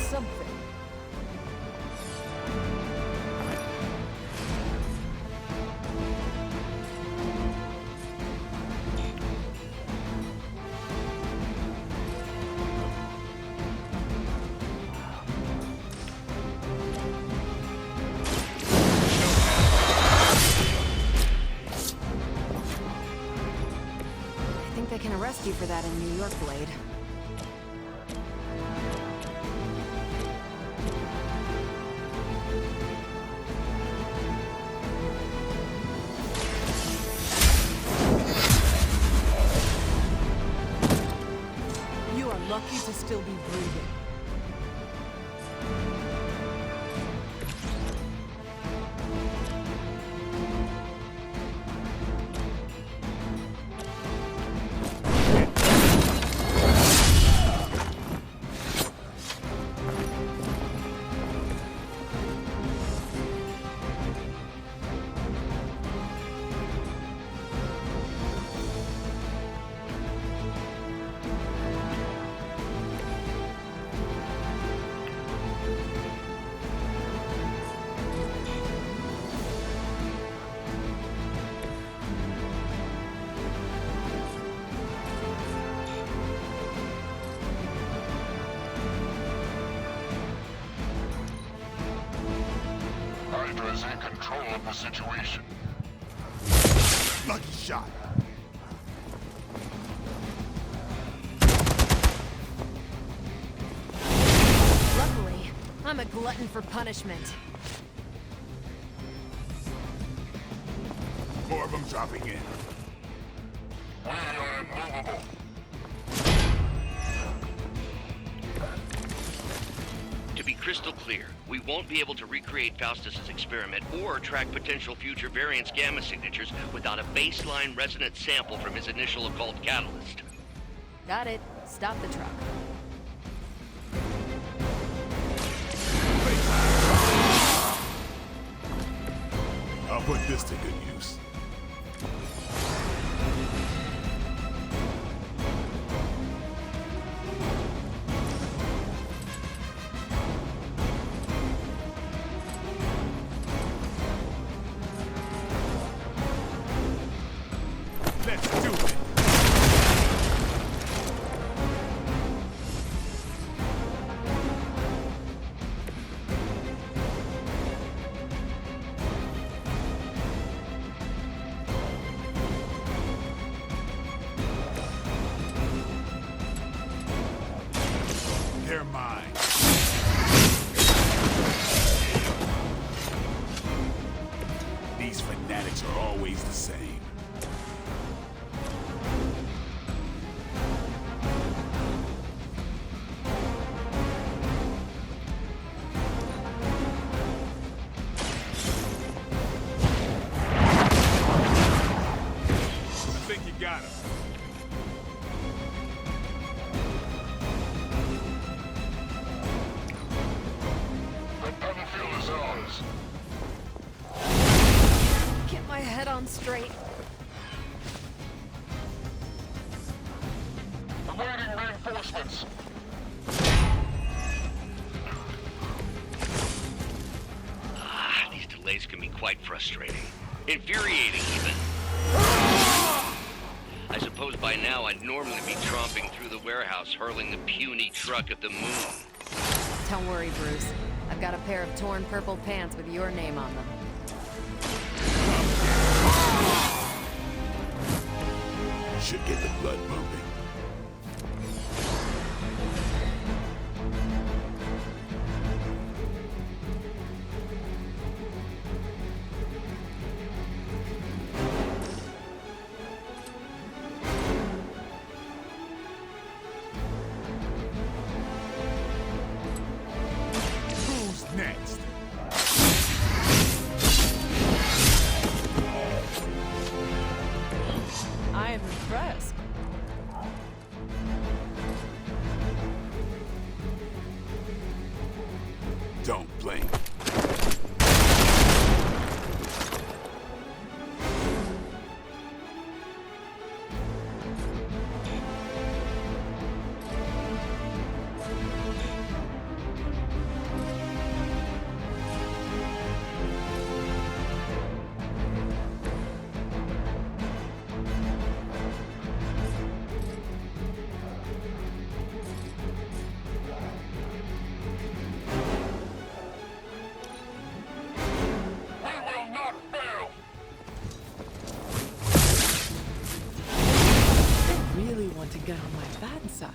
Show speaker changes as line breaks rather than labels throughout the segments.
something. I think they can arrest you for that in New York, Blade. You are lucky to still be breathing.
Hydra is in control of the situation.
Lucky shot.
Luckily, I'm a glutton for punishment.
More of them dropping in.
We are immovable.
To be crystal clear, we won't be able to recreate Faustus's experiment or track potential future variants' gamma signatures without a baseline resonance sample from his initial occult catalyst.
Got it. Stop the truck.
I'll put this to good use. Let's do it. They're mine. These fanatics are always the same. I think you got him.
The battlefield is ours.
Get my head on straight.
Awaiting reinforcements.
These delays can be quite frustrating. Infuriating, even. I suppose by now I'd normally be tromping through the warehouse hurling the puny truck at the moon.
Don't worry, Bruce. I've got a pair of torn purple pants with your name on them.
Should get the blood pumping. Who's next?
I am impressed.
Don't blink.
get on my bad side.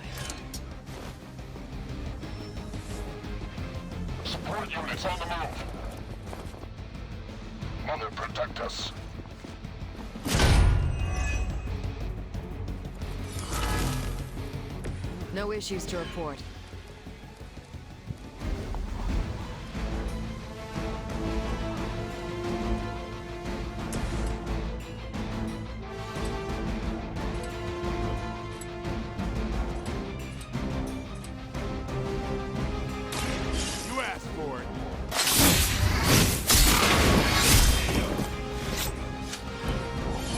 Support units on the move. Mother, protect us.
No issues to report.
You asked for it.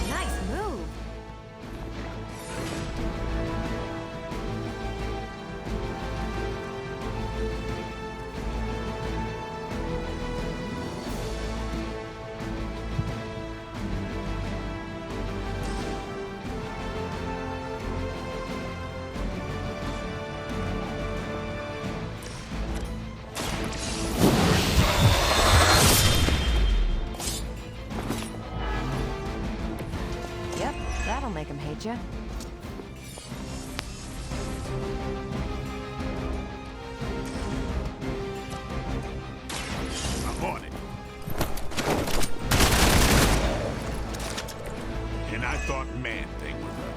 Nice move. Yep, that'll make him hate you.
I'm on it. And I thought Man-Thing was ugly.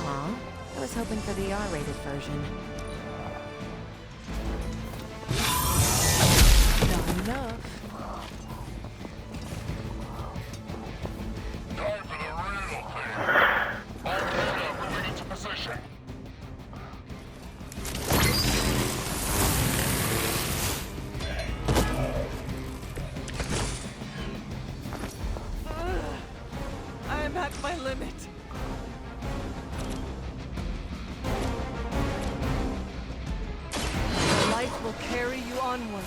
Aw, I was hoping for the R-rated version.
Not enough.
Time for the real thing. All data moving into position.
I'm at my limit. Life will carry you onward.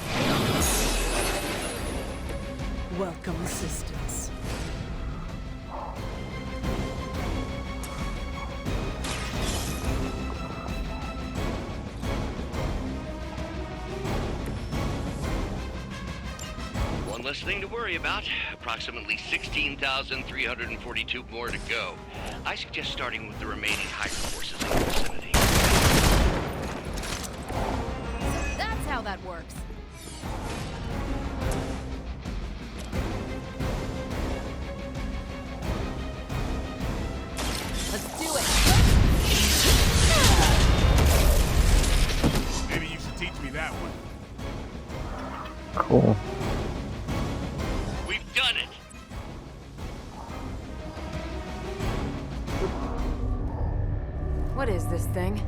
Welcome assistance.
One less thing to worry about. Approximately 16,342 more to go. I suggest starting with the remaining Hydra forces in the vicinity.
That's how that works. Let's do it.
Maybe you should teach me that one.
Cool.
We've done it!
What is this thing?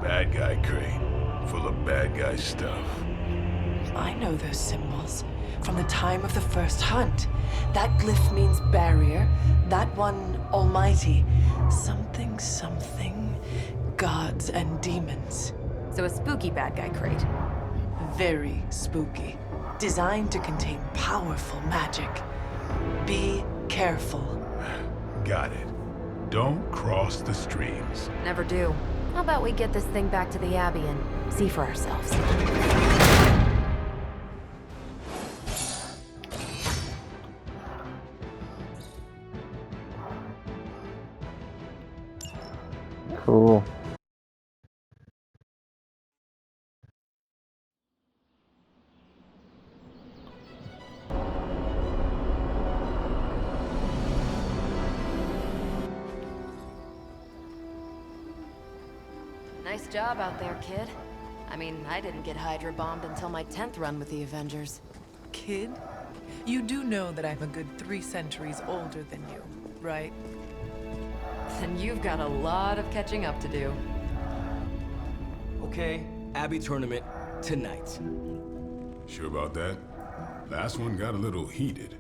Bad guy crate. Full of bad guy stuff.
I know those symbols from the time of the first hunt. That glyph means barrier, that one almighty. Something, something, gods and demons.
So a spooky bad guy crate.
Very spooky. Designed to contain powerful magic. Be careful.
Got it. Don't cross the streams.
Never do. How about we get this thing back to the Abbey and see for ourselves?
Cool.
Nice job out there, kid. I mean, I didn't get Hydra bombed until my 10th run with the Avengers.
Kid, you do know that I'm a good 3 centuries older than you, right?
Then you've got a lot of catching up to do.
Okay, Abbey tournament tonight.
Sure about that? Last one got a little heated.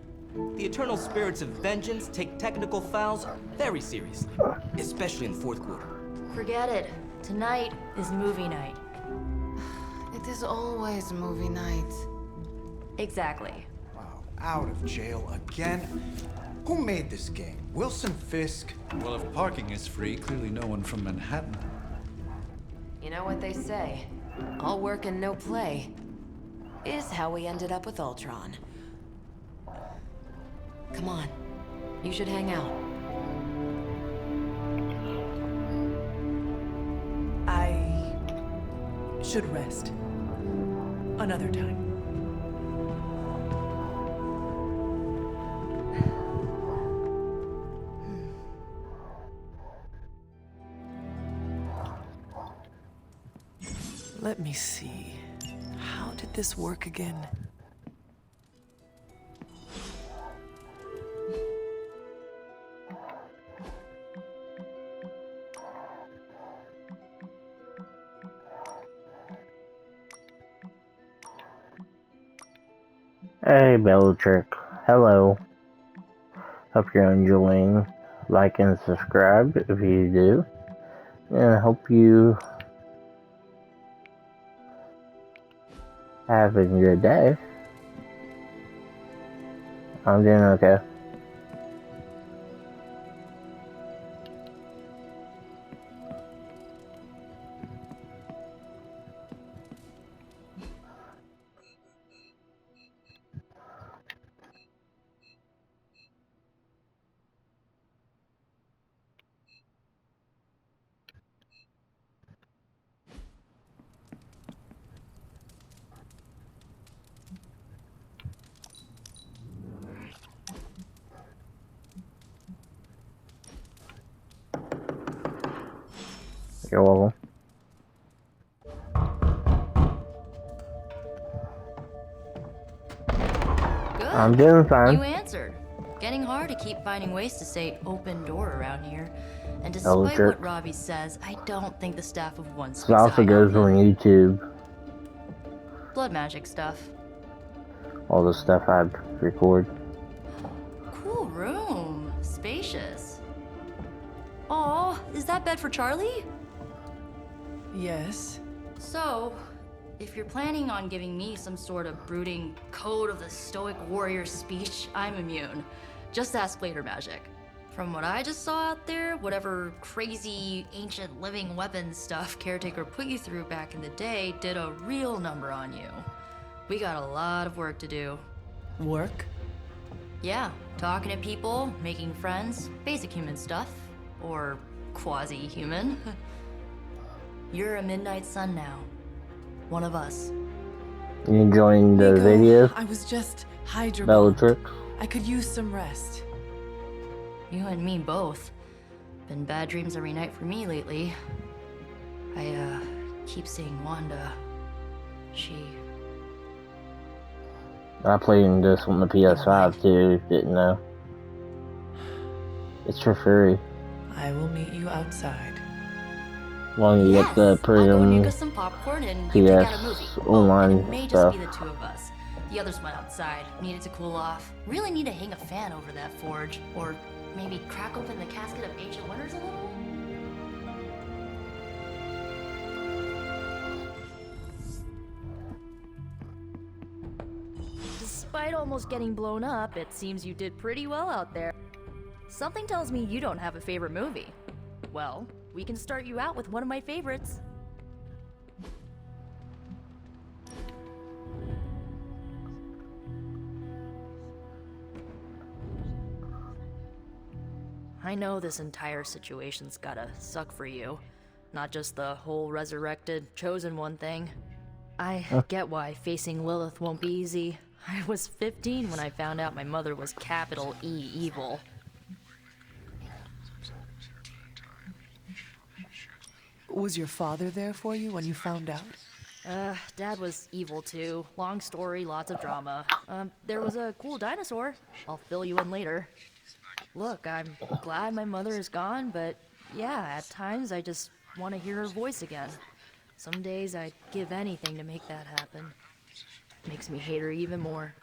The Eternal Spirits of Vengeance take technical fouls very seriously, especially in the fourth quarter.
Forget it. Tonight is movie night.
It is always movie night.
Exactly.
Wow, out of jail again? Who made this game? Wilson Fisk?
Well, if parking is free, clearly no one from Manhattan.
You know what they say? All work and no play is how we ended up with Ultron. Come on. You should hang out.
I should rest. Another time. Let me see. How did this work again?
Hey, Bellatrix. Hello. Hope you're enjoying. Like and subscribe if you do. And I hope you having a good day. I'm doing okay. You're welcome.
Good.
I'm doing fine.
You answered. Getting hard to keep finding ways to say open door around here. And despite
Bellatrix.
what Robbie says, I don't think the staff of one
It
speaks
also
highly
goes
of
on
him.
YouTube.
Blood magic stuff.
All the stuff I record.
Cool room. Spacious. Aw, is that bed for Charlie?
Yes.
So, if you're planning on giving me some sort of brooding code of the stoic warrior speech, I'm immune. Just ask later, Magic. From what I just saw out there, whatever crazy ancient living weapons stuff Caretaker put you through back in the day did a real number on you. We got a lot of work to do.
Work?
Yeah, talking to people, making friends, basic human stuff. Or quasi-human. You're a Midnight Sun now. One of us.
You enjoying the
Nico,
video,
I was just Hydra.
Bellatrix?
I could use some rest.
You and me both. Been bad dreams every night for me lately. I, keep seeing Wanda. She...
I played this on the PS5 too, didn't know. It's for free.
I will meet you outside.
As long as you get the
I'll go and
premium
get some popcorn and you pick out a movie.
PS
Oh, and
online
it may
stuff.
just be the two of us. The others went outside, needed to cool off. Really need to hang a fan over that forge. Or maybe crack open the casket of ancient wonders a little? Despite almost getting blown up, it seems you did pretty well out there. Something tells me you don't have a favorite movie. Well, we can start you out with one of my favorites. I know this entire situation's gotta suck for you. Not just the whole resurrected, chosen one thing. I get why facing Lilith won't be easy. I was 15 when I found out my mother was capital E evil.
Was your father there for you when you found out?
Dad was evil too. Long story, lots of drama. There was a cool dinosaur. I'll fill you in later. Look, I'm glad my mother is gone, but yeah, at times I just want to hear her voice again. Some days I'd give anything to make that happen. Makes me hate her even more.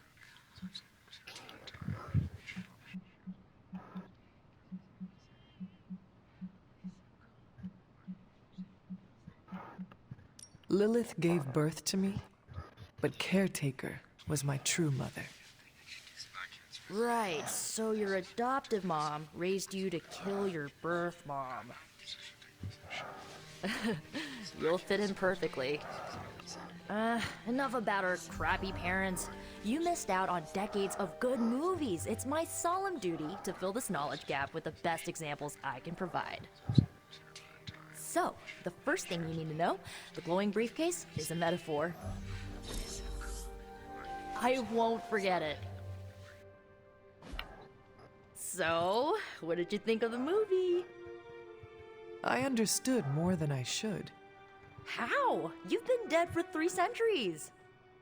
Lilith gave birth to me, but Caretaker was my true mother.
Right, so your adoptive mom raised you to kill your birth mom. You'll fit in perfectly. Enough about our crappy parents. You missed out on decades of good movies. It's my solemn duty to fill this knowledge gap with the best examples I can provide. So, the first thing you need to know, the glowing briefcase is a metaphor. I won't forget it. So, what did you think of the movie?
I understood more than I should.
How? You've been dead for 3 centuries.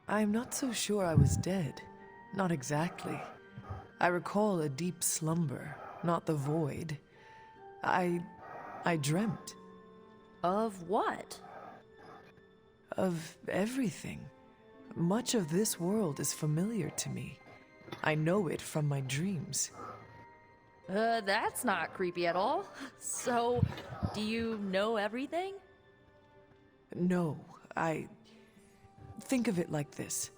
I'm not so sure I was dead. Not exactly. I recall a deep slumber, not the void. I dreamt.
Of what?
Of everything. Much of this world is familiar to me. I know it from my dreams.
That's not creepy at all. So, do you know everything?
No, Think of it like this.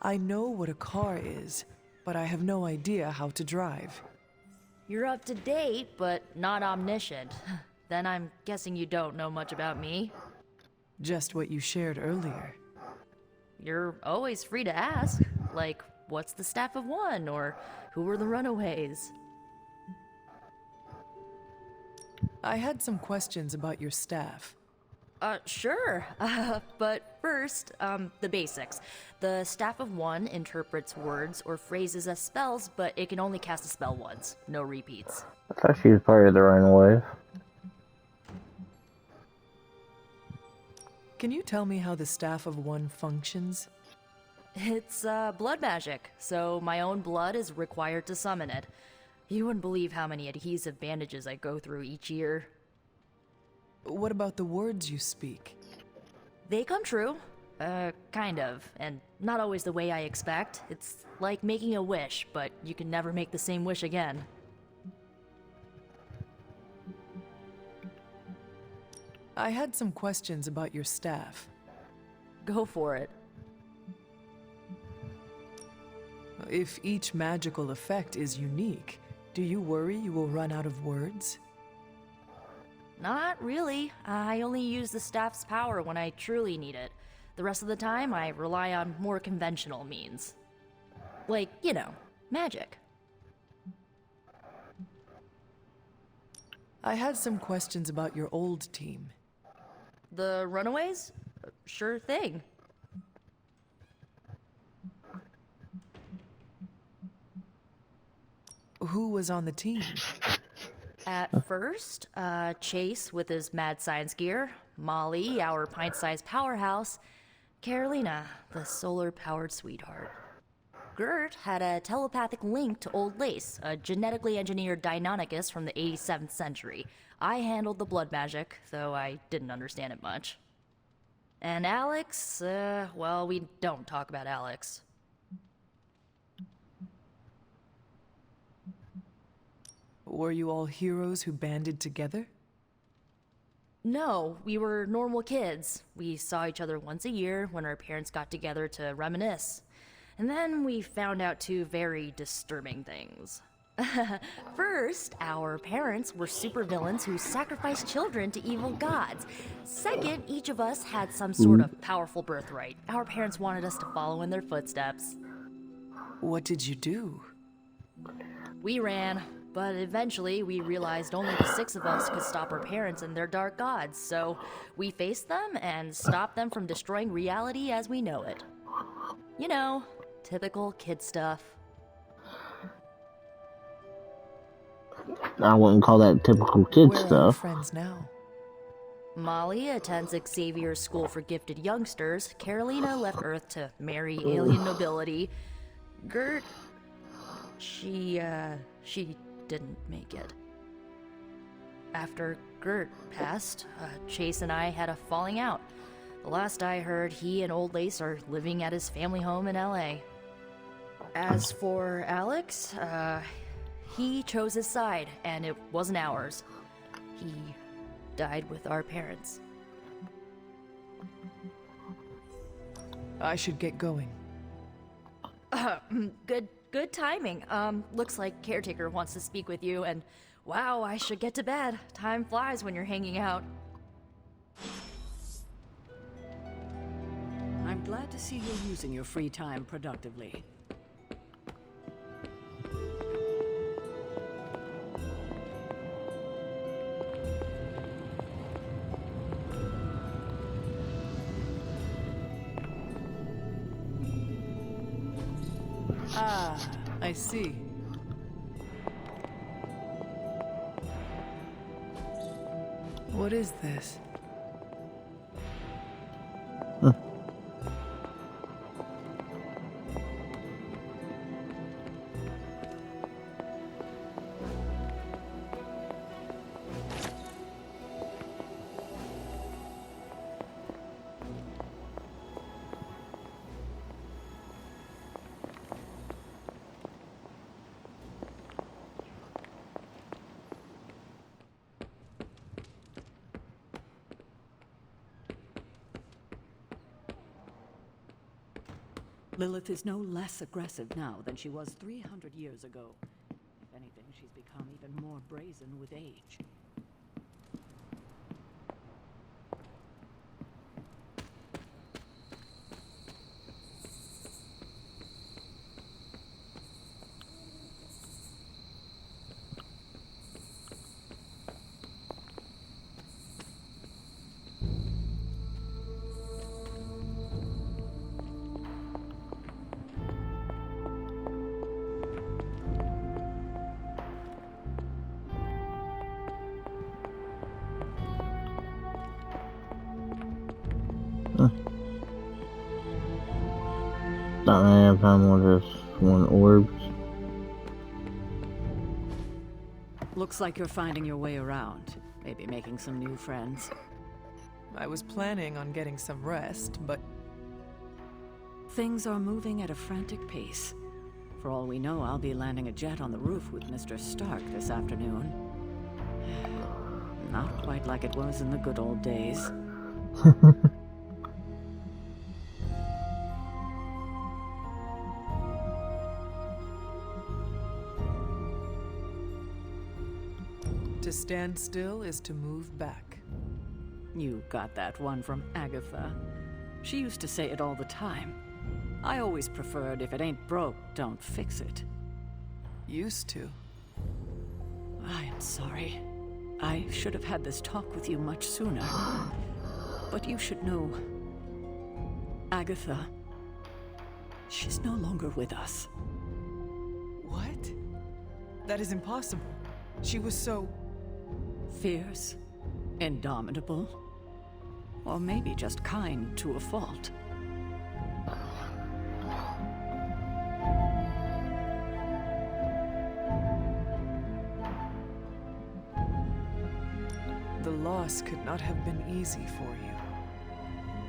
I know what a car is, but I have no idea how to drive.
You're up to date, but not omniscient. Then I'm guessing you don't know much about me.
Just what you shared earlier.
You're always free to ask. Like, what's the Staff of One? Or who were the Runaways?
I had some questions about your staff.
Sure. But first, the basics. The Staff of One interprets words or phrases as spells, but it can only cast a spell once. No repeats.
I thought she was part of the Runaways.
Can you tell me how the Staff of One functions?
It's, blood magic, so my own blood is required to summon it. You wouldn't believe how many adhesive bandages I go through each year.
What about the words you speak?
They come true. Kind of. And not always the way I expect. It's like making a wish, but you can never make the same wish again.
I had some questions about your staff.
Go for it.
If each magical effect is unique, do you worry you will run out of words?
Not really. I only use the staff's power when I truly need it. The rest of the time, I rely on more conventional means. Like, you know, magic.
I had some questions about your old team.
The Runaways? Sure thing.
Who was on the team?
At first, Chase with his mad science gear, Molly, our pint-sized powerhouse, Carolina, the solar-powered sweetheart. Gert had a telepathic link to Old Lace, a genetically engineered Deinonychus from the 87th century. I handled the blood magic, though I didn't understand it much. And Alex, well, we don't talk about Alex.
Were you all heroes who banded together?
No, we were normal kids. We saw each other once a year when our parents got together to reminisce. And then we found out 2 very disturbing things. First, our parents were supervillains who sacrificed children to evil gods. Second, each of us had some sort of powerful birthright. Our parents wanted us to follow in their footsteps.
What did you do?
We ran, but eventually we realized only the 6 of us could stop our parents and their dark gods, so we faced them and stopped them from destroying reality as we know it. You know, typical kid stuff.
I wouldn't call that typical kid
Where are your
stuff.
friends now?
Molly attends Xavier's School for Gifted Youngsters. Carolina left Earth to marry alien nobility. Gert, she didn't make it. After Gert passed, Chase and I had a falling out. The last I heard, he and Old Lace are living at his family home in LA. As for Alex, he chose his side, and it wasn't ours. He died with our parents.
I should get going.
Good timing. Looks like Caretaker wants to speak with you, and wow, I should get to bed. Time flies when you're hanging out.
glad to see you're using your free time productively. Ah, I see. What is this? Lilith is no less aggressive now than she was 300 years ago. If anything, she's become even more brazen with age.
Don't I have time with this one orbs?
Looks like you're finding your way around. Maybe making some new friends.
I was planning on getting some rest, but
Things are moving at a frantic pace. For all we know, I'll be landing a jet on the roof with Mr. Stark this afternoon. Not quite like it was in the good old days.
to stand still is to move back.
You got that one from Agatha. She used to say it all the time. I always preferred if it ain't broke, don't fix it.
Used to.
I am sorry. I should have had this talk with you much sooner. But you should know... Agatha... she's no longer with us.
What? That is impossible. She was so...
fierce, indomitable, or maybe just kind to a fault.
The loss could not have been easy for you.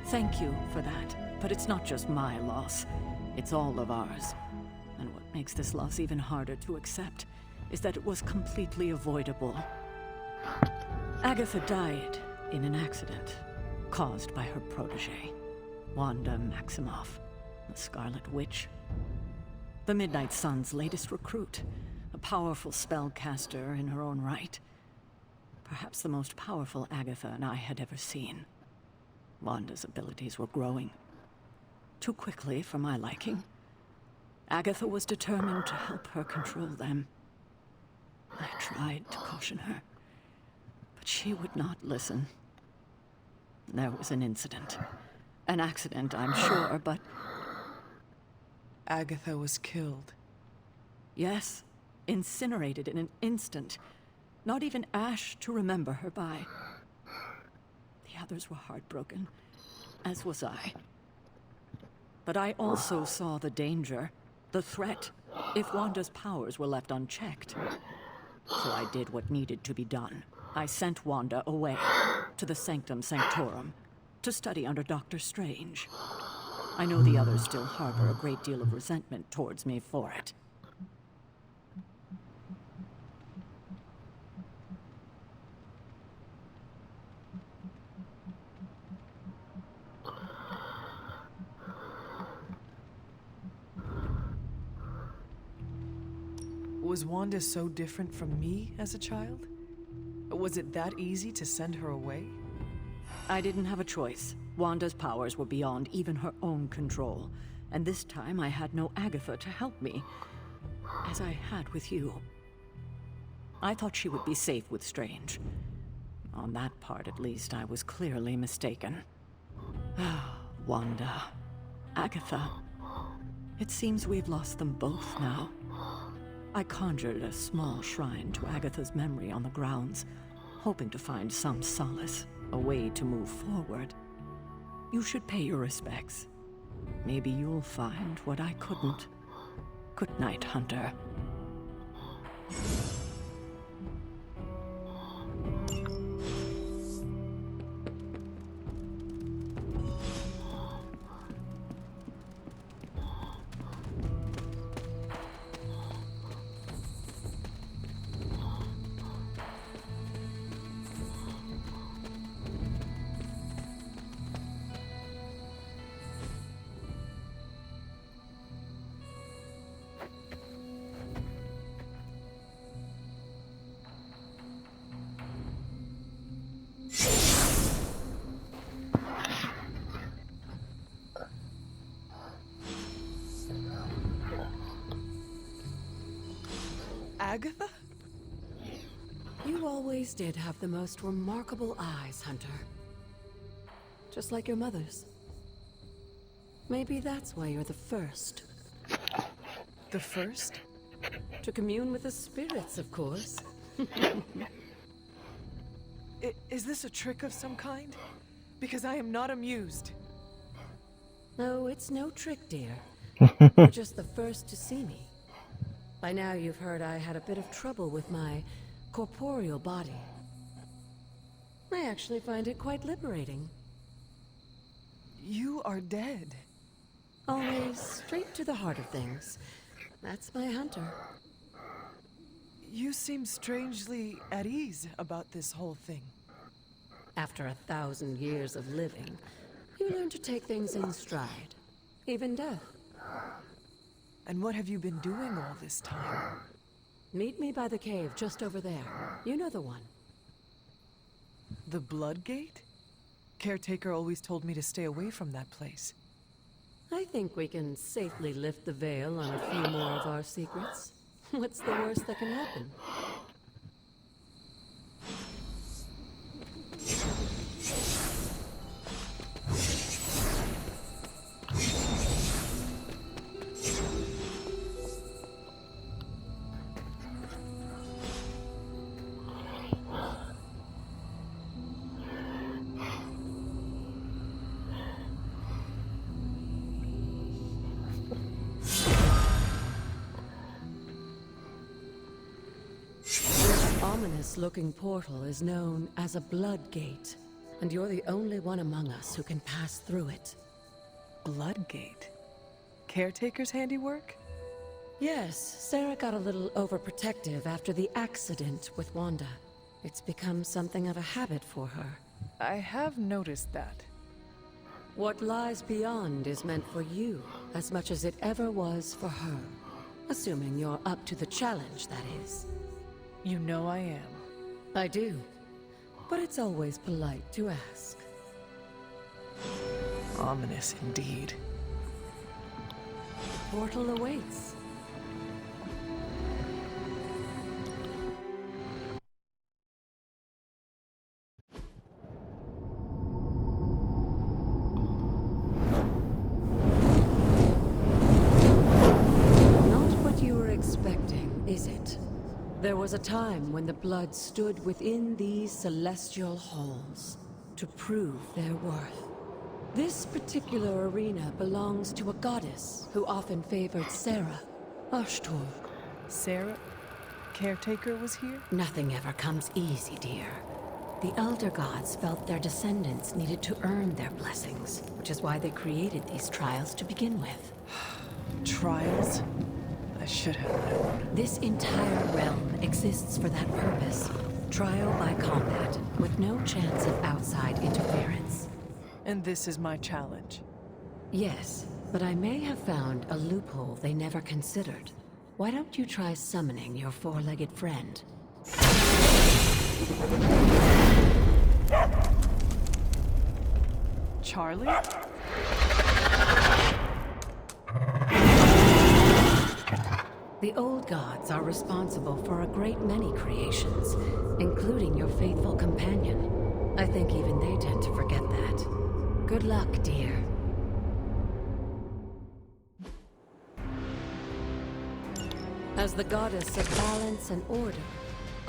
Thank you for that, but it's not just my loss. It's all of ours. And what makes this loss even harder to accept is that it was completely avoidable. Agatha died in an accident caused by her protege, Wanda Maximoff, the Scarlet Witch. The Midnight Sun's latest recruit, a powerful spellcaster in her own right. Perhaps the most powerful Agatha and I had ever seen. Wanda's abilities were growing. Too quickly for my liking. Agatha was determined to help her control them. I tried to caution her, but she would not listen. There was an incident. An accident, I'm sure, but...
Agatha was killed.
Yes, incinerated in an instant. Not even ash to remember her by. The others were heartbroken, as was I. But I also saw the danger, the threat, if Wanda's powers were left unchecked. So I did what needed to be done. I sent Wanda away, to the Sanctum Sanctorum, to study under Doctor Strange. I know the others still harbor a great deal of resentment towards me for it.
Was Wanda so different from me as a child? Was it that easy to send her away?
I didn't have a choice. Wanda's powers were beyond even her own control. And this time I had no Agatha to help me, as I had with you. I thought she would be safe with Strange. On that part, at least, I was clearly mistaken. Wanda. Agatha. It seems we've lost them both now. I conjured a small shrine to Agatha's memory on the grounds, hoping to find some solace, a way to move forward. You should pay your respects. Maybe you'll find what I couldn't. Good night, Hunter.
Agatha?
You always did have the most remarkable eyes, Hunter. Just like your mother's. Maybe that's why you're the first.
The first?
To commune with the spirits, of course.
Is this a trick of some kind? Because I am not amused.
No, it's no trick, dear. You're just the first to see me. By now you've heard I had a bit of trouble with my corporeal body. I actually find it quite liberating.
You are dead.
Always straight to the heart of things. That's my Hunter.
You seem strangely at ease about this whole thing.
After 1,000 years of living, you learn to take things in stride. Even death.
And what have you been doing all this time?
Meet me by the cave just over there. You know the one.
The Blood Gate? Caretaker always told me to stay away from that place.
I think we can safely lift the veil on a few more of our secrets. What's the worst that can happen? Ominous-looking portal is known as a Blood Gate, and you're the only one among us who can pass through it.
Blood Gate? Caretaker's handiwork?
Yes, Sarah got a little overprotective after the accident with Wanda. It's become something of a habit for her.
I have noticed that.
What lies beyond is meant for you, as much as it ever was for her. Assuming you're up to the challenge, that is.
You know I am.
I do. But it's always polite to ask.
Ominous indeed.
The portal awaits. Not what you were expecting, is it? There was a time when the Blood stood within these celestial halls to prove their worth. This particular arena belongs to a goddess who often favored Sarah, Ashtor.
Sarah? Caretaker was here?
Nothing ever comes easy, dear. The Elder Gods felt their descendants needed to earn their blessings, which is why they created these trials to begin with.
Trials? I should have known.
This entire realm exists for that purpose. Trial by combat, with no chance of outside interference.
And this is my challenge?
Yes, but I may have found a loophole they never considered. Why don't you try summoning your four-legged friend?
Charlie?
The old gods are responsible for a great many creations, including your faithful companion. I think even they tend to forget that. Good luck, dear. As the goddess of balance and order,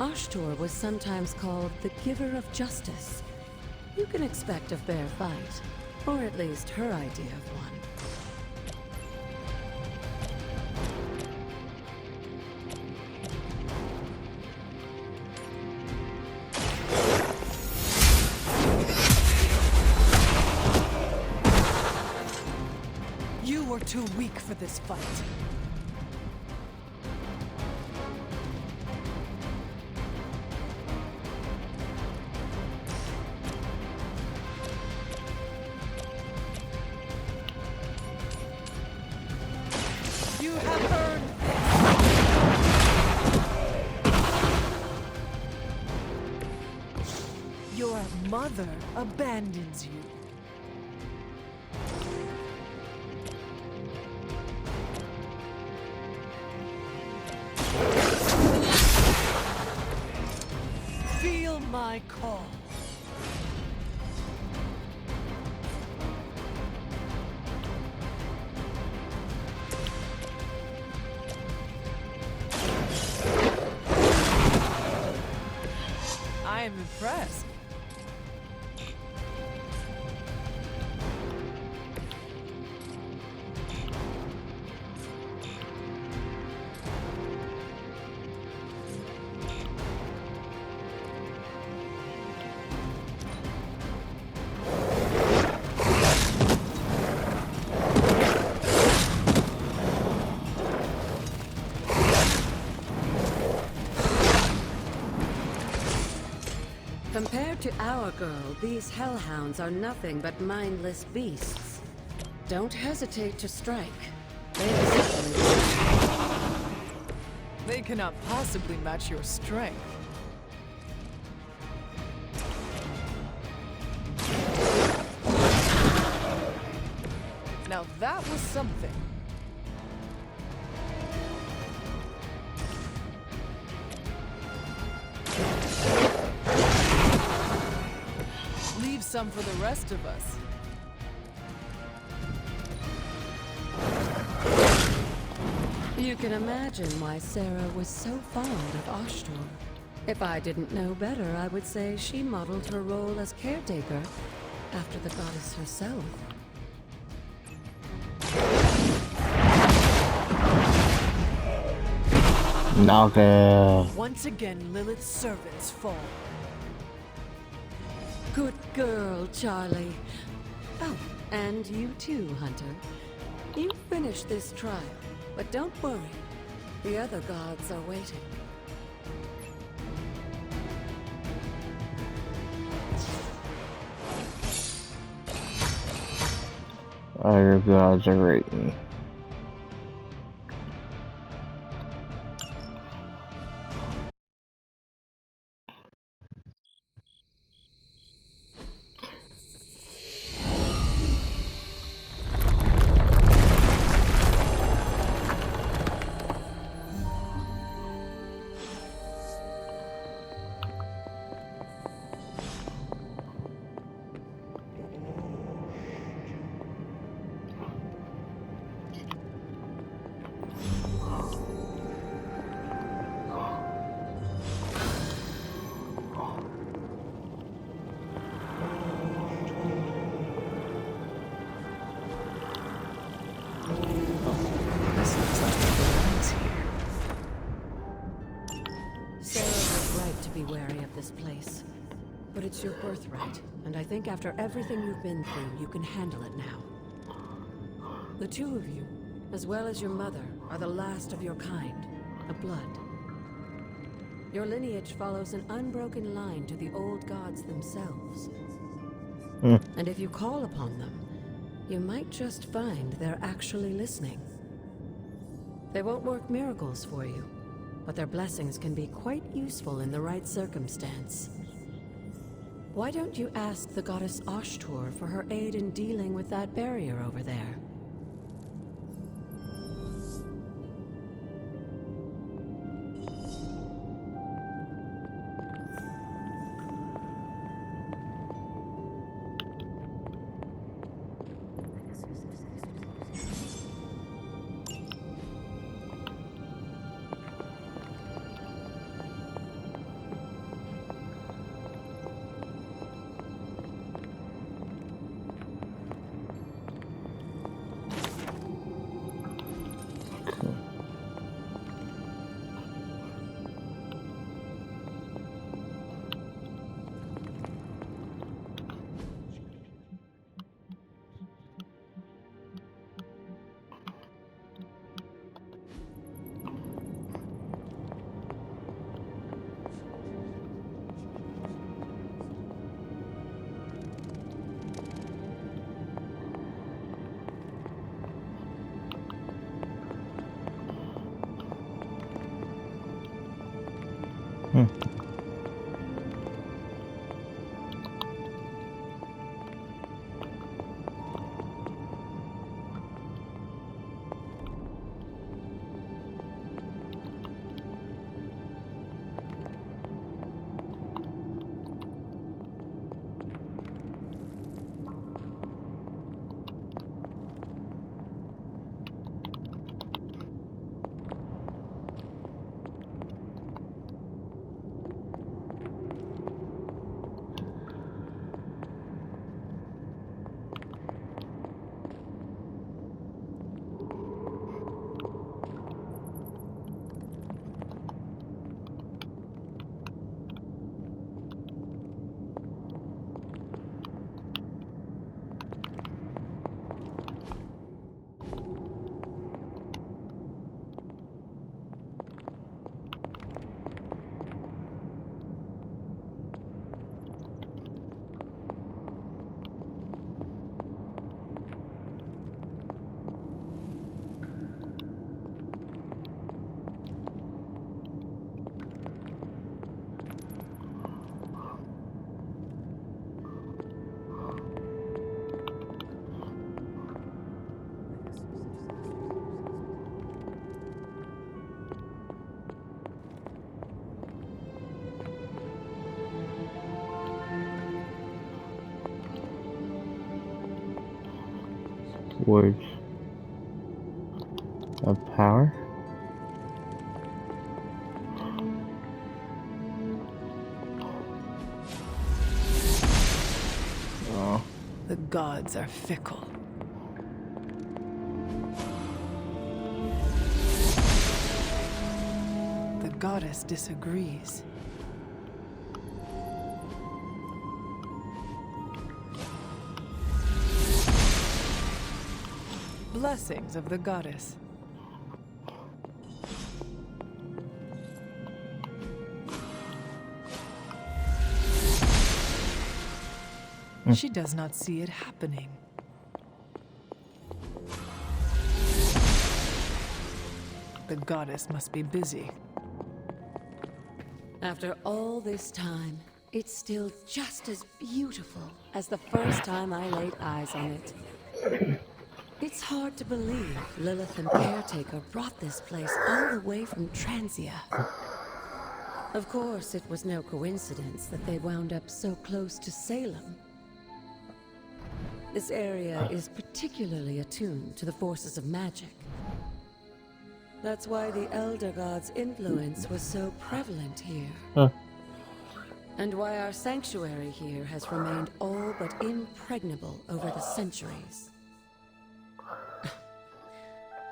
Ashtor was sometimes called the giver of justice. You can expect a fair fight, or at least her idea of one.
You are too weak for this fight. You have earned this. Your mother abandons you. Feel my call. I am impressed.
Compared to our girl, these hellhounds are nothing but mindless beasts. Don't hesitate to strike.
They cannot possibly match your strength. Now that was something. Leave some for the rest of us.
You can imagine why Sarah was so fond of Ashtor. If I didn't know better, I would say she modeled her role as caretaker after the goddess herself.
Naga.
Once again, Lilith's servants fall.
Good girl, Charlie. Oh, and you too, Hunter. You finished this trial, but don't worry. The other gods are waiting.
Other gods are waiting.
Be wary of this place. But it's your birthright, and I think after everything you've been through, you can handle it now. The two of you, as well as your mother, are the last of your kind, a blood. Your lineage follows an unbroken line to the old gods themselves. And if you call upon them, you might just find they're actually listening. They won't work miracles for you, but their blessings can be quite useful in the right circumstance. Why don't you ask the goddess Ashtur for her aid in dealing with that barrier over there?
Words of power. Oh.
The gods are fickle. The goddess disagrees. Blessings of the goddess. She does not see it happening. The goddess must be busy.
After all this time, it's still just as beautiful as the first time I laid eyes on it. It's hard to believe Lilith and Caretaker brought this place all the way from Transia. Of course, it was no coincidence that they wound up so close to Salem. This area is particularly attuned to the forces of magic. That's why the Elder God's influence was so prevalent here. And why our sanctuary here has remained all but impregnable over the centuries.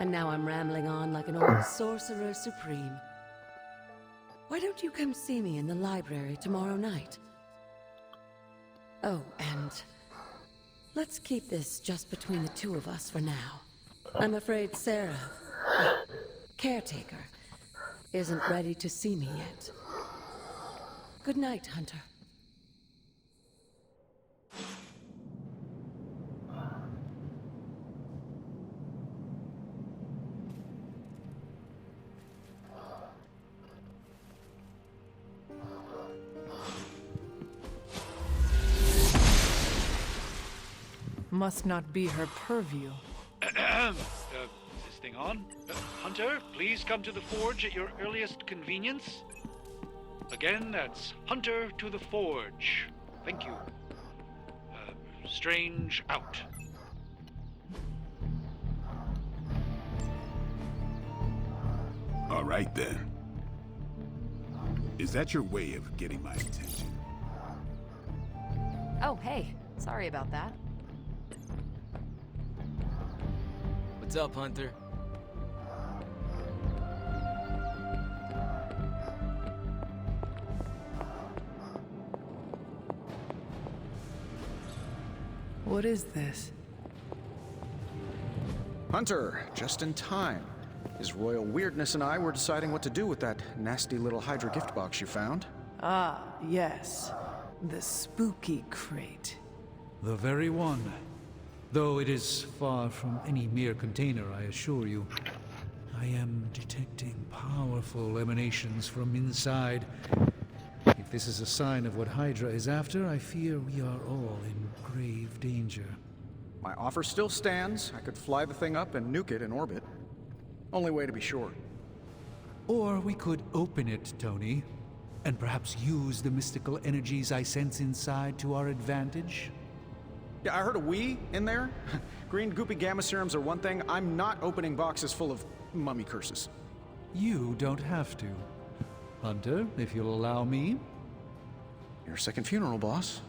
And now I'm rambling on like an old sorcerer supreme. Why don't you come see me in the library tomorrow night? Oh, and let's keep this just between the two of us for now. I'm afraid Sarah, Caretaker, isn't ready to see me yet. Good night, Hunter.
Must not be her purview.
Is this thing on? Hunter, please come to the forge at your earliest convenience. Again, that's Hunter to the forge. Thank you. Strange out.
All right then. Is that your way of getting my attention?
Oh, hey. Sorry about that.
What's up, Hunter?
What is this?
Hunter, just in time. His royal weirdness and I were deciding what to do with that nasty little Hydra gift box you found.
Ah, yes. The spooky crate.
The very one. Though it is far from any mere container, I assure you. I am detecting powerful emanations from inside. If this is a sign of what Hydra is after, I fear we are all in grave danger.
My offer still stands. I could fly the thing up and nuke it in orbit. Only way to be sure.
Or we could open it, Tony, and perhaps use the mystical energies I sense inside to our advantage.
Yeah, I heard a we in there. Green goopy gamma serums are one thing. I'm not opening boxes full of mummy curses.
You don't have to. Hunter, if you'll allow me.
Your second funeral, boss.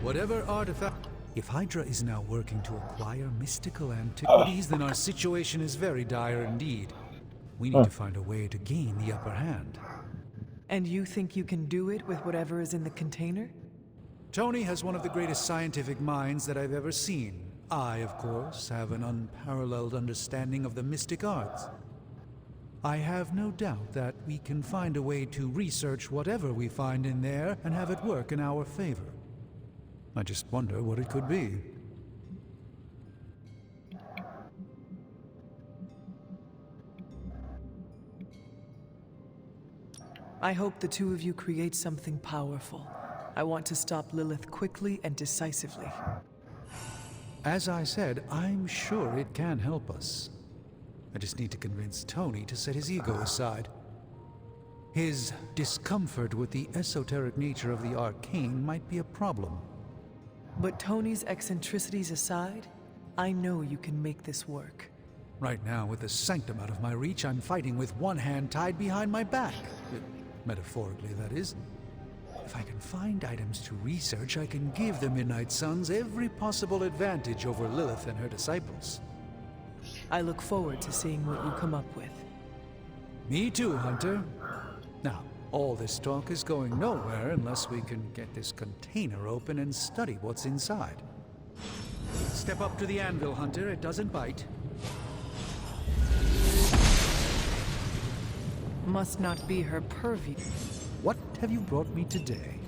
Whatever artifact... If Hydra is now working to acquire mystical antiquities, then our situation is very dire indeed. We need to find a way to gain the upper hand.
And you think you can do it with whatever is in the container?
Tony has one of the greatest scientific minds that I've ever seen. I, of course, have an unparalleled understanding of the mystic arts. I have no doubt that we can find a way to research whatever we find in there and have it work in our favor. I just wonder what it could be.
I hope the two of you create something powerful. I want to stop Lilith quickly and decisively.
As I said, I'm sure it can help us. I just need to convince Tony to set his ego aside. His discomfort with the esoteric nature of the arcane might be a problem.
But Tony's eccentricities aside, I know you can make this work.
Right now, with the sanctum out of my reach, I'm fighting with one hand tied behind my back. Metaphorically, that is. If I can find items to research, I can give the Midnight Suns every possible advantage over Lilith and her disciples.
I look forward to seeing what you come up with.
Me too, Hunter. Now, all this talk is going nowhere unless we can get this container open and study what's inside. Step up to the anvil, Hunter. It doesn't bite.
Must not be her purview.
What have you brought me today?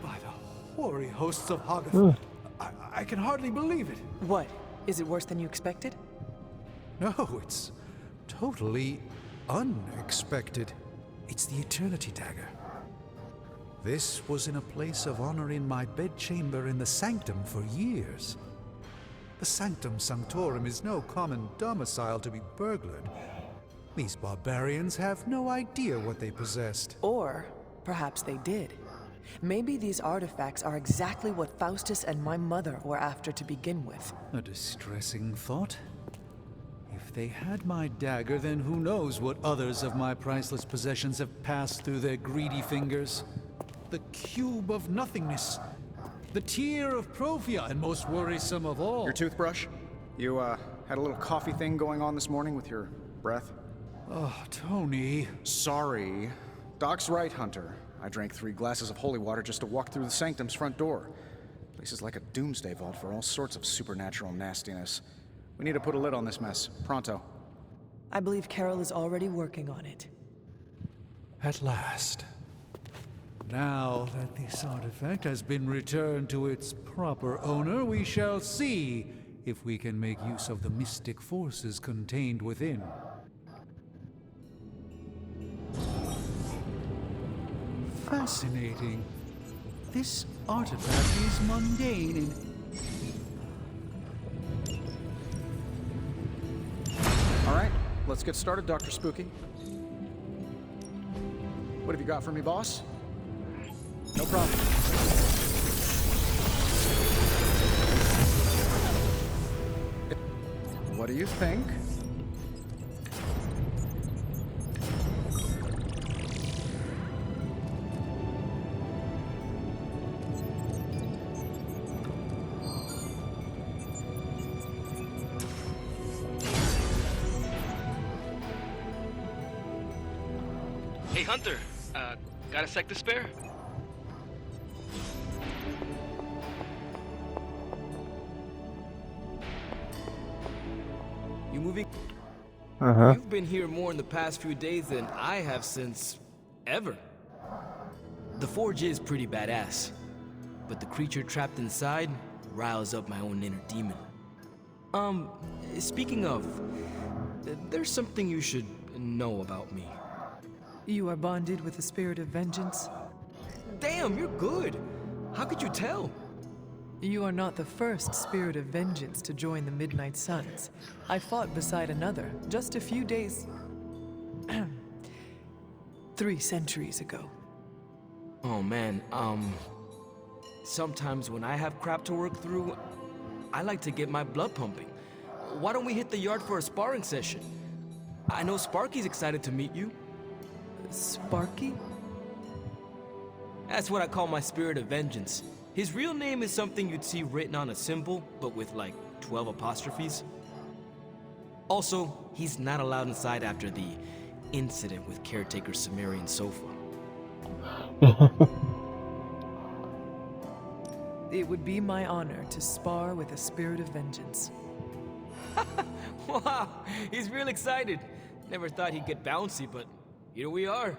By the hoary hosts of Hoggoth, I can hardly believe it.
What? Is it worse than you expected?
No, it's totally unexpected. It's the Eternity Dagger. This was in a place of honor in my bedchamber in the Sanctum for years. The Sanctum Sanctorum is no common domicile to be burglared. These barbarians have no idea what they possessed.
Or perhaps they did. Maybe these artifacts are exactly what Faustus and my mother were after to begin with.
A distressing thought. If they had my dagger, then who knows what others of my priceless possessions have passed through their greedy fingers. The cube of nothingness. The tear of Profia, and most worrisome of all.
Your toothbrush? You, had a little coffee thing going on this morning with your breath?
Oh, Tony.
Sorry. Doc's right, Hunter. I drank 3 glasses of holy water just to walk through the Sanctum's front door. Place is like a doomsday vault for all sorts of supernatural nastiness. We need to put a lid on this mess. Pronto.
I believe Carol is already working on it.
At last. Now that this artifact has been returned to its proper owner, we shall see if we can make use of the mystic forces contained within. Fascinating. This artifact is mundane in...
All right, let's get started, Dr. Spooky. What have you got for me, boss? No problem. What do you think?
Hey, Hunter. Got a sec to spare? You moving? You've been here more in the past few days than I have since... ever. The forge is pretty badass, but the creature trapped inside riles up my own inner demon. Speaking of, there's something you should know about me.
You are bonded with the spirit of vengeance?
Damn, you're good. How could you tell?
You are not the first spirit of vengeance to join the Midnight Suns. I fought beside another just a few days... 3 centuries ago.
Oh man, sometimes when I have crap to work through, I like to get my blood pumping. Why don't we hit the yard for a sparring session? I know Sparky's excited to meet you.
Sparky?
That's what I call my spirit of vengeance. His real name is something you'd see written on a symbol, but with like 12 apostrophes. Also, he's not allowed inside after the incident with caretaker Sumerian Sofa.
It would be my honor to spar with a spirit of vengeance.
Wow, he's real excited. Never thought he'd get bouncy, but here we are.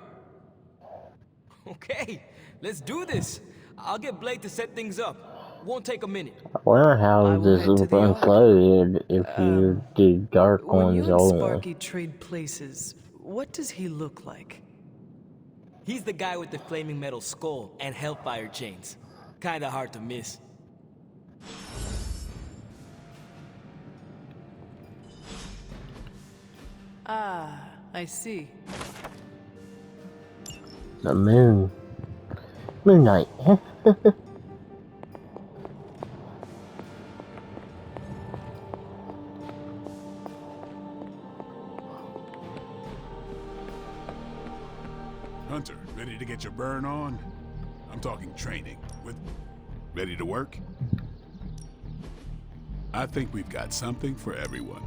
Okay, let's do this. I'll get Blake to set things up. Won't take a minute.
I wonder how this will unloaded if you do dark
When
ones
you and
only.
Sparky trade places, what does he look like?
He's the guy with the flaming metal skull and hellfire chains. Kinda hard to miss.
Ah, I see.
The moon. Moon Knight.
Hunter, ready to get your burn on? I'm talking training. Ready to work? I think we've got something for everyone.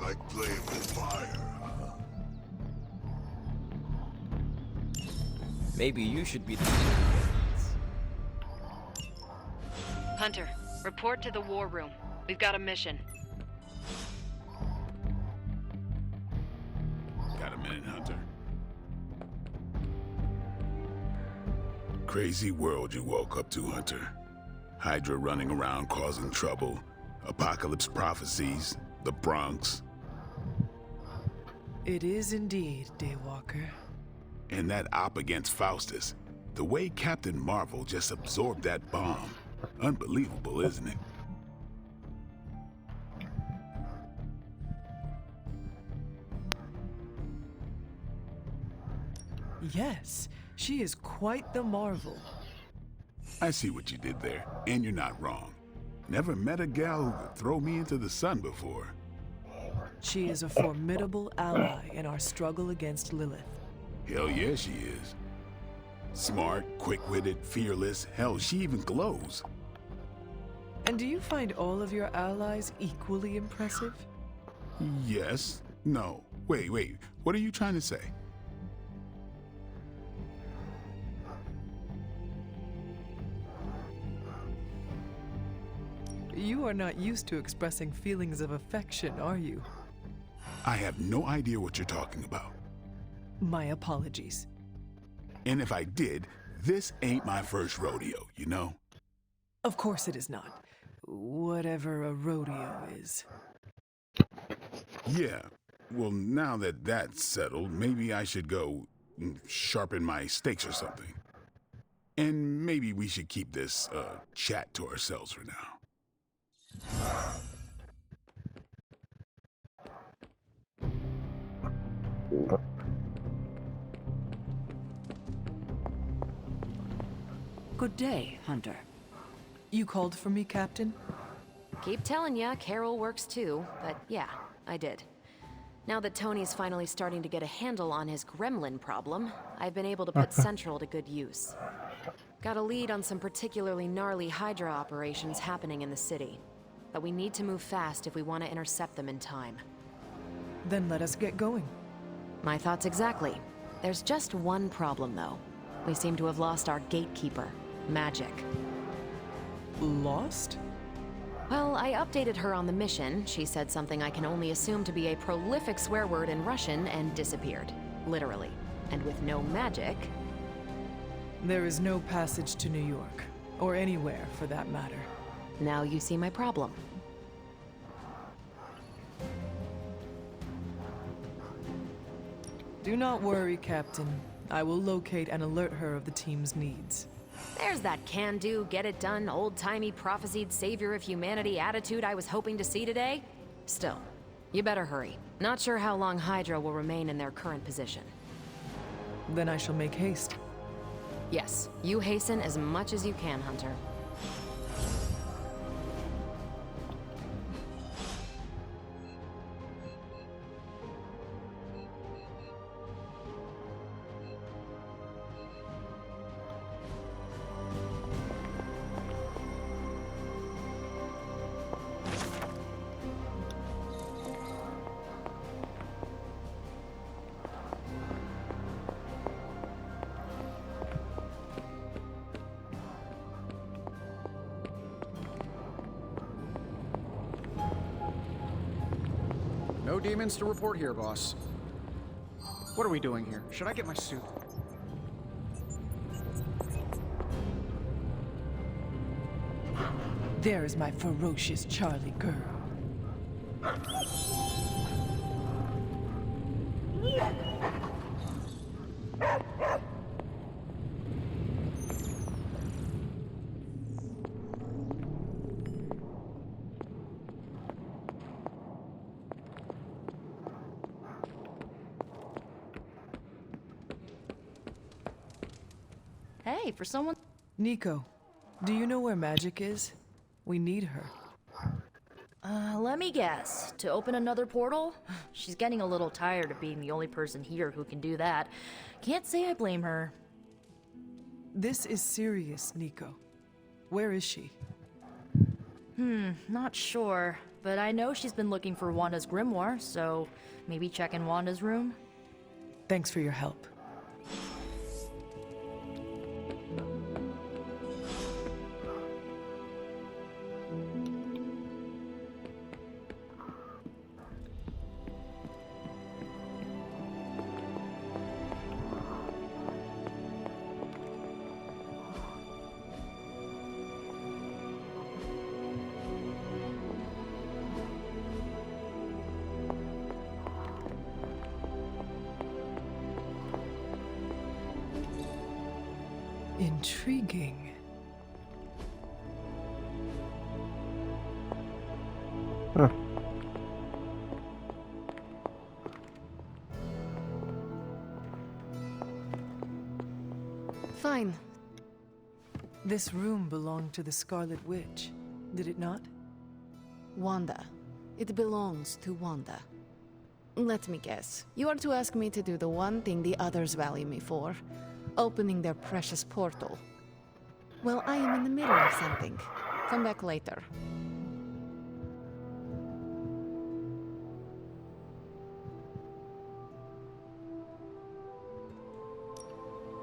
Like playing with fire, huh?
Maybe you should be the...
Hunter, report to the war room. We've got a mission.
Got a minute, Hunter? Crazy world you woke up to, Hunter. Hydra running around causing trouble. Apocalypse prophecies. The Bronx.
It is indeed, Daywalker.
And that op against Faustus. The way Captain Marvel just absorbed that bomb. Unbelievable, isn't it?
Yes, she is quite the marvel.
I see what you did there, and you're not wrong. Never met a gal who could throw me into the sun before.
She is a formidable ally in our struggle against Lilith.
Hell yeah, she is. Smart, quick-witted, fearless. Hell, she even glows.
And do you find all of your allies equally impressive?
Yes. No. Wait. What are you trying to say?
You are not used to expressing feelings of affection, are you?
I have no idea what you're talking about.
My apologies.
And if I did, this ain't my first rodeo, you know?
Of course it is not. Whatever a rodeo is.
Yeah. Well, now that that's settled, maybe I should go sharpen my stakes or something. And maybe we should keep this chat to ourselves for now.
Good day, Hunter.
You called for me, Captain?
Keep telling ya, Carol works too, but yeah, I did. Now that Tony's finally starting to get a handle on his gremlin problem, I've been able to put Central to good use. Got a lead on some particularly gnarly Hydra operations happening in the city. But we need to move fast if we want to intercept them in time.
Then let us get going.
My thoughts exactly. There's just one problem, though. We seem to have lost our gatekeeper, Magic.
Lost?
Well, I updated her on the mission. She said something I can only assume to be a prolific swear word in Russian and disappeared. Literally. And with no magic...
There is no passage to New York. Or anywhere, for that matter.
Now you see my problem.
Do not worry, Captain. I will locate and alert her of the team's needs.
There's that can-do, get-it-done, old-timey prophesied savior of humanity attitude I was hoping to see today. Still, you better hurry. Not sure how long Hydra will remain in their current position.
Then I shall make haste.
Yes, you hasten as much as you can, Hunter.
No demons to report here, boss. What are we doing here? Should I get my suit?
There is my ferocious Charlie girl.
Hey, for someone...
Nico, do you know where Magic is? We need her.
Let me guess. To open another portal? She's getting a little tired of being the only person here who can do that. Can't say I blame her.
This is serious, Nico. Where is she?
Not sure. But I know she's been looking for Wanda's grimoire, so maybe check in Wanda's room?
Thanks for your help. Intriguing.
Huh.
Fine.
This room belonged to the Scarlet Witch, did it not?
Wanda. It belongs to Wanda. Let me guess. You are to ask me to do the one thing the others value me for. Opening their precious portal. Well, I am in the middle of something. Come back later.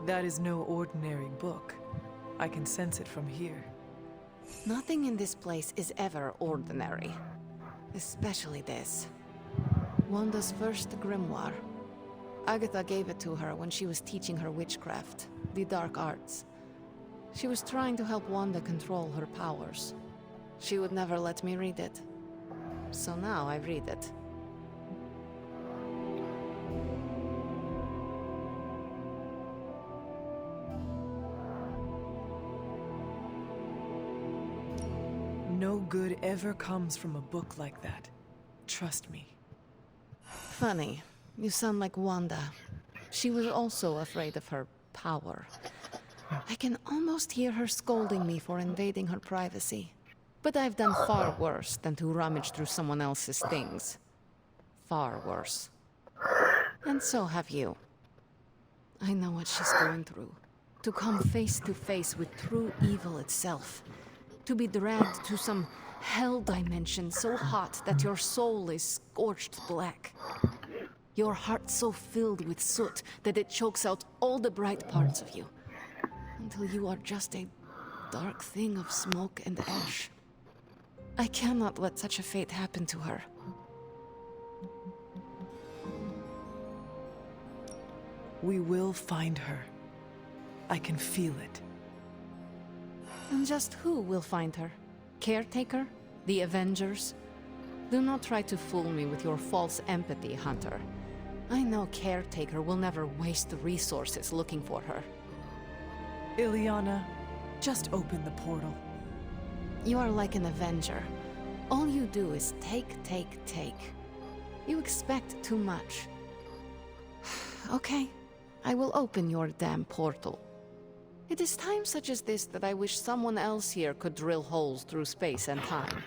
That is no ordinary book. I can sense it from here.
Nothing in this place is ever ordinary. Especially this. Wanda's first grimoire. Agatha gave it to her when she was teaching her witchcraft, the dark arts. She was trying to help Wanda control her powers. She would never let me read it. So now I read it.
No good ever comes from a book like that. Trust me.
Funny. You sound like Wanda. She was also afraid of her power. I can almost hear her scolding me for invading her privacy. But I've done far worse than to rummage through someone else's things. Far worse. And so have you. I know what she's going through. To come face to face with true evil itself. To be dragged to some hell dimension so hot that your soul is scorched black. Your heart so filled with soot that it chokes out all the bright parts of you. Until you are just a dark thing of smoke and ash. I cannot let such a fate happen to her.
We will find her. I can feel it.
And just who will find her? Caretaker? The Avengers? Do not try to fool me with your false empathy, Hunter. I know Caretaker will never waste resources looking for her.
Illyana, just open the portal.
You are like an Avenger. All you do is take, take, take. You expect too much. Okay, I will open your damn portal. It is times such as this that I wish someone else here could drill holes through space and time.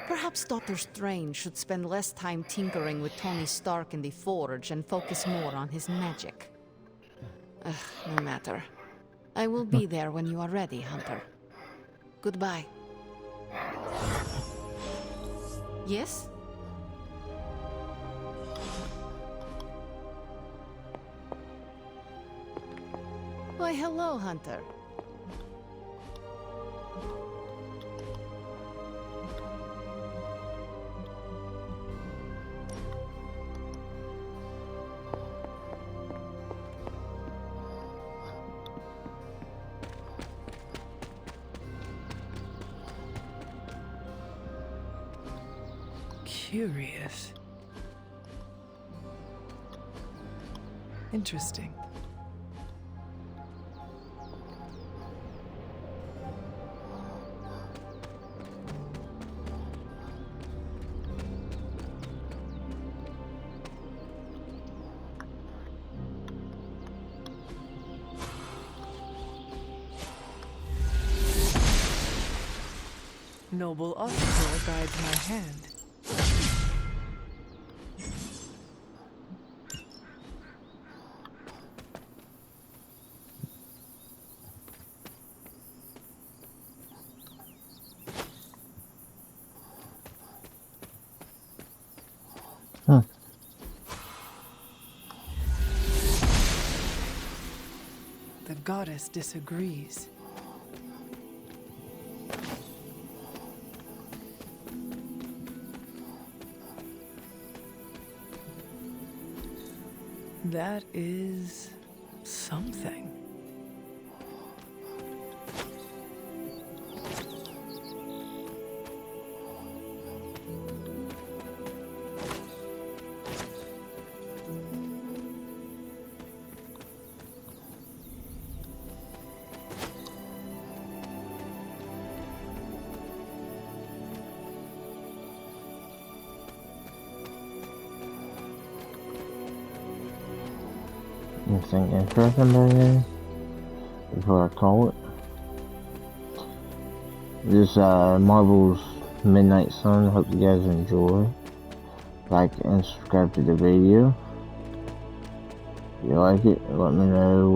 Perhaps Doctor Strange should spend less time tinkering with Tony Stark in the Forge and focus more on his magic. No matter. I will be there when you are ready, Hunter. Goodbye. Yes? Why, hello, Hunter.
Curious. Interesting. Noble officer guides my hand. The goddess disagrees. That is something.
Anything interesting by there? Is what I call it. This is Marvel's Midnight Sun. Hope you guys enjoy. Like and subscribe to the video. If you like it, let me know.